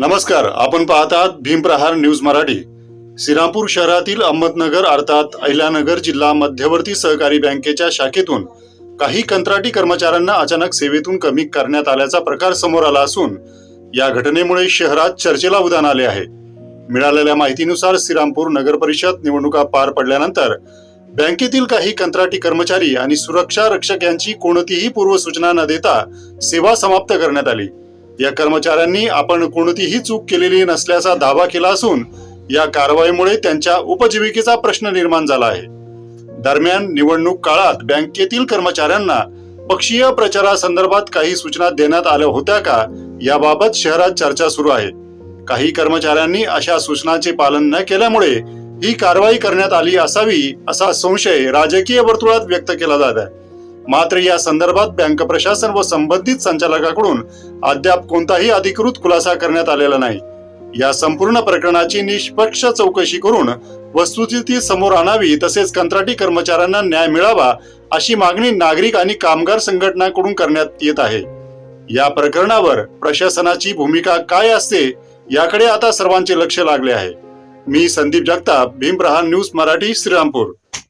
नमस्कार, आपण पाहत आहात भीमप्रहार न्यूज मराठी। श्रीरामपूर शहरातील अहमदनगर अर्थात अहिल्यानगर जिल्हा मध्यवर्ती सहकारी बँकेच्या शाखेतून काही कंत्राटी कर्मचाऱ्यांना अचानक सेवेतून कमी करण्यात आल्याचा प्रकार समोर आला असून या घटनेमुळे शहरात चर्चेला उधाण आले आहे। मिळालेल्या माहितीनुसार श्रीरामपूर नगर परिषद निवडणुका पार पडल्यानंतर बँकेतील काही कंत्राटी कर्मचारी आणि सुरक्षा रक्षक यांची कोणतीही पूर्वसूचना न देता सेवा समाप्त करण्यात आली। या कर्मचाऱ्यांनी आपण कोणतीही चूक केलेली नसल्याचा दावा केला असून या कारवाईमुळे त्यांच्या उपजीविकेचा प्रश्न निर्माण झाला आहे। दरम्यान निवडणूक काळात बँकेतील कर्मचाऱ्यांना पक्षीय प्रचारासंदर्भात काही सूचना देण्यात आल्या होत्या का, याबाबत शहरात चर्चा सुरू आहे। काही कर्मचाऱ्यांनी अशा सूचनांचे पालन न केल्यामुळे ही कारवाई करण्यात आली असावी असा संशय राजकीय वर्तुळात व्यक्त केला जात आहे। मात्र या संदर्भात बँक प्रशासन व संबंधित संचालकांकडून अद्याप कोणताही अधिकृत खुलासा करण्यात आलेला नाही। या संपूर्ण प्रकरणाची निष्पक्ष चौकशी करून वस्तुस्थिती समोर आणावी, तसेच कंत्राटी कर्मचाऱ्यांना न्याय मिळावा अशी मागणी नागरिक आणि कामगार संघटनांकडून करण्यात येत आहे। या प्रकरणावर प्रशासनाची भूमिका काय असते याकडे आता सर्वांचे लक्ष लागले आहे। मी संदीप जगताप, भीमप्रहार न्यूज मराठी, श्रीरामपूर।